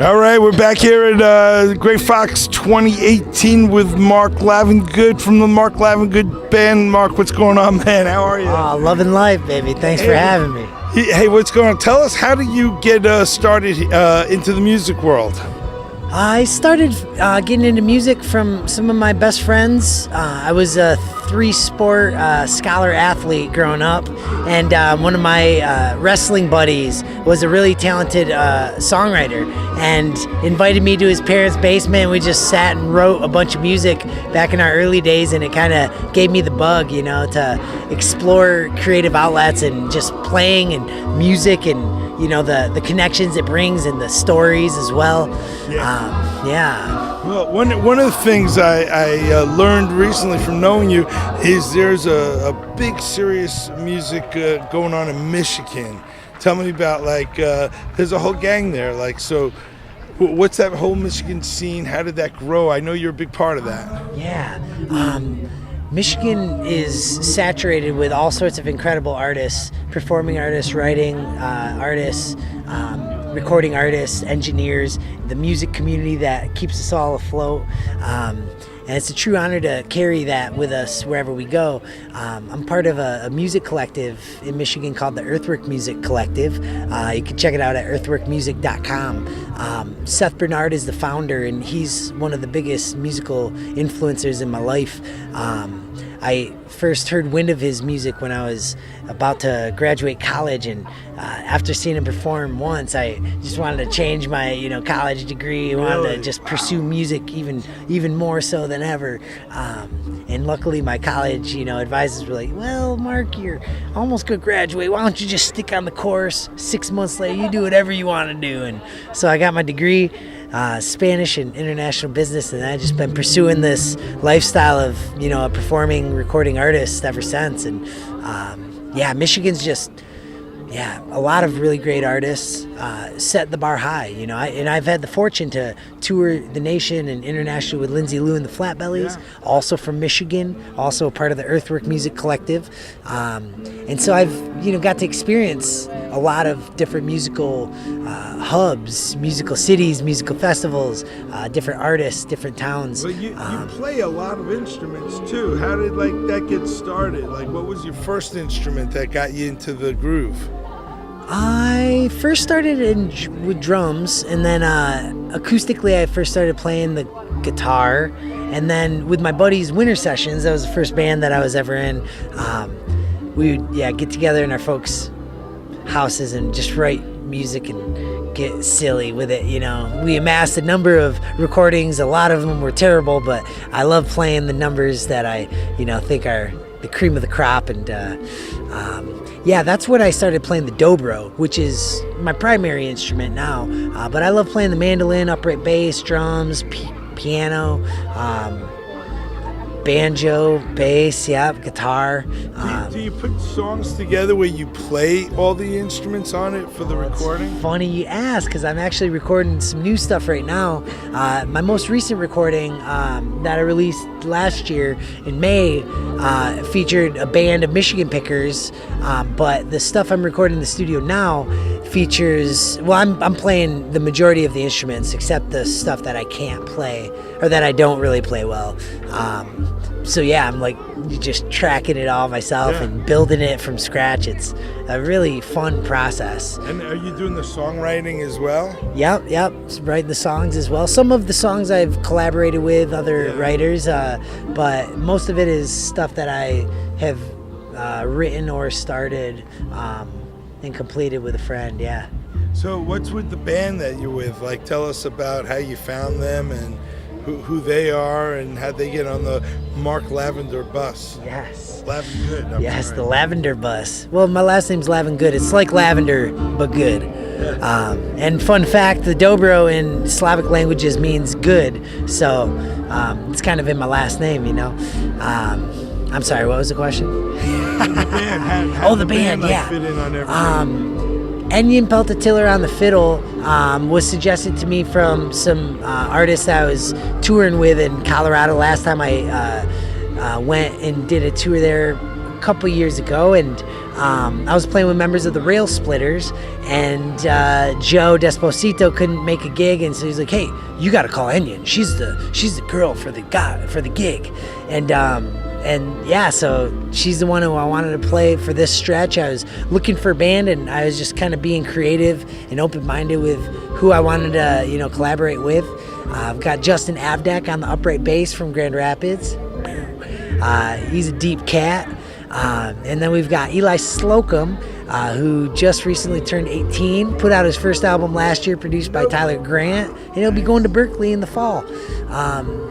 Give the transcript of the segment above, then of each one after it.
All right, we're back here at Great Fox 2018 with Mark Lavengood from the Mark Lavengood Band. Mark, what's going on, man? How are you? Loving life, baby. Thanks for having me. Hey, what's going on? Tell us, how did you get started into the music world? I started getting into music from some of my best friends. I was a three-sport scholar athlete growing up, and one of my wrestling buddies was a really talented songwriter and invited me to his parents' basement. We just sat and wrote a bunch of music back in our early days, and it kind of gave me the bug, you know, to explore creative outlets and just playing and music and, you know, the connections it brings and the stories as well. Well, one of the things I learned recently from knowing you is there's a big serious music going on in Michigan. Tell me about, like, there's a whole gang there. Like, so what's that whole Michigan scene? How did that grow? I know you're a big part of that. Yeah. Michigan is saturated with all sorts of incredible artists, performing artists, writing artists, recording artists, engineers, the music community that keeps us all afloat. And it's a true honor to carry that with us wherever we go. I'm part of a music collective in Michigan called the Earthwork Music Collective. You can check it out at earthworkmusic.com. Seth Bernard is the founder, and he's one of the biggest musical influencers in my life. I first heard wind of his music when I was about to graduate college, and after seeing him perform once, I just wanted to change my, you know, college degree. I wanted to just pursue music even more so than ever. And luckily, my college, you know, advisors were like, "Well, Mark, you're almost gonna graduate. Why don't you just stick on the course? 6 months later, you do whatever you want to do." And so I got my degree. Spanish and international business, and I've just been pursuing this lifestyle of, you know, a performing, recording artist ever since. And Michigan's just, a lot of really great artists set the bar high, you know. I've had the fortune to tour the nation and internationally with Lindsay Lou and the Flatbellies, also from Michigan, also a part of the Earthwork Music Collective. And so I've, you know, got to experience a lot of different musical hubs, musical cities, musical festivals, different artists, different towns. But you play a lot of instruments too. How did that get started? Like, what was your first instrument that got you into the groove? I first started with drums, and then acoustically I first started playing the guitar, and then with my buddies' winter sessions, that was the first band that I was ever in. We would get together in our folks' houses and just write music and get silly with it, you know. We amassed a number of recordings. A lot of them were terrible, but I love playing the numbers that I, you know, think are the cream of the crop. And that's when I started playing the dobro, which is my primary instrument now. But I love playing the mandolin, upright bass, drums, piano, banjo, bass, guitar. Do you put songs together where you play all the instruments on it for the recording? Funny you ask, because I'm actually recording some new stuff right now. My most recent recording that I released last year in May featured a band of Michigan pickers, but the stuff I'm recording in the studio now features, I'm playing the majority of the instruments except the stuff that I can't play or that I don't really play well. I'm like just tracking it all myself and building it from scratch. It's a really fun process. And are you doing the songwriting as well? Yep. Writing the songs as well. Some of the songs I've collaborated with other writers, but most of it is stuff that I have written or started and completed with a friend. So what's with the band that you're with? Like, tell us about how you found them and who they are and how they get on the Mark Lavender bus. Yes. Lavengood. Yes, the Lavender bus. Well, my last name's Lavengood. It's like lavender, but good. And fun fact, the dobro in Slavic languages means good. So it's kind of in my last name, you know. I'm sorry, what was the question? The band. The band, fit in on everything? Enyon Peltatiller on the fiddle was suggested to me from some artists I was touring with in Colorado. Last time I went and did a tour there couple years ago, and I was playing with members of the Rail Splitters, and Joe Desposito couldn't make a gig, and so he's like, "Hey, you got to call Enya. She's the girl for the gig," and yeah, so she's the one who I wanted to play for this stretch. I was looking for a band, and I was just kind of being creative and open-minded with who I wanted to, collaborate with. I've got Justin Avdak on the upright bass from Grand Rapids. He's a deep cat. And then we've got Eli Slocum, who just recently turned 18, put out his first album last year, produced by Tyler Grant, and he'll be going to Berkeley in the fall.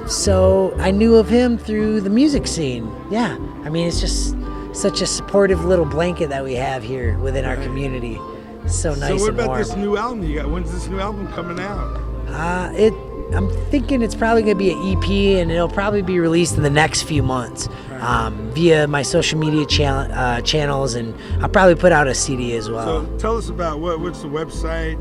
So I knew of him through the music scene. Yeah, I mean, it's just such a supportive little blanket that we have here within our community. So nice and warm. So what about this new album you got? When's this new album coming out? I'm thinking it's probably going to be an EP, and it'll probably be released in the next few months via my social media channels, and I'll probably put out a CD as well. So tell us about what's the website?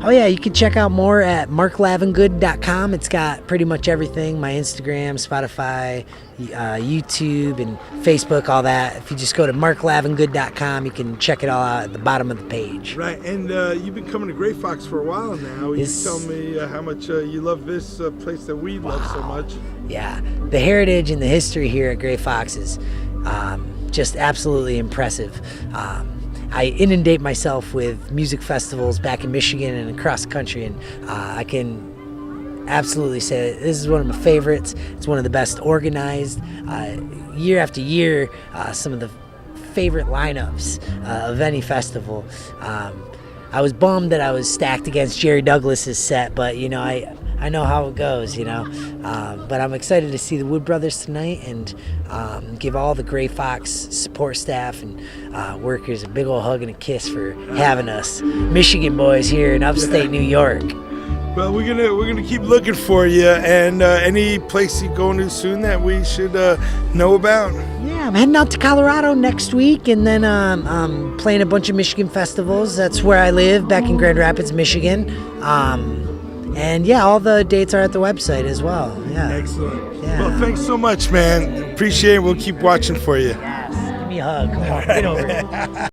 Oh yeah, you can check out more at marklavengood.com. It's got pretty much everything, my Instagram, Spotify, YouTube, and Facebook, all that. If you just go to marklavengood.com, you can check it all out at the bottom of the page. Right, and you've been coming to Grey Fox for a while now. You tell me how much you love this place that we love so much. Yeah, the heritage and the history here at Grey Fox is just absolutely impressive. I inundate myself with music festivals back in Michigan and across the country, and I can absolutely say that this is one of my favorites. It's one of the best organized. Year after year, some of the favorite lineups of any festival. I was bummed that I was stacked against Jerry Douglas's set, but I know how it goes, but I'm excited to see the Wood Brothers tonight, and give all the Grey Fox support staff and workers a big old hug and a kiss for having us Michigan boys here in upstate New York. Well, we're gonna keep looking for you, and any place you going to soon that we should know about. Yeah, I'm heading out to Colorado next week, and then I'm playing a bunch of Michigan festivals. That's where I live, back in Grand Rapids, Michigan. And yeah, all the dates are at the website as well. Yeah. Excellent. Yeah. Well, thanks so much, man. Appreciate it. We'll keep watching for you. Yes. Give me a hug. Come on, get over here.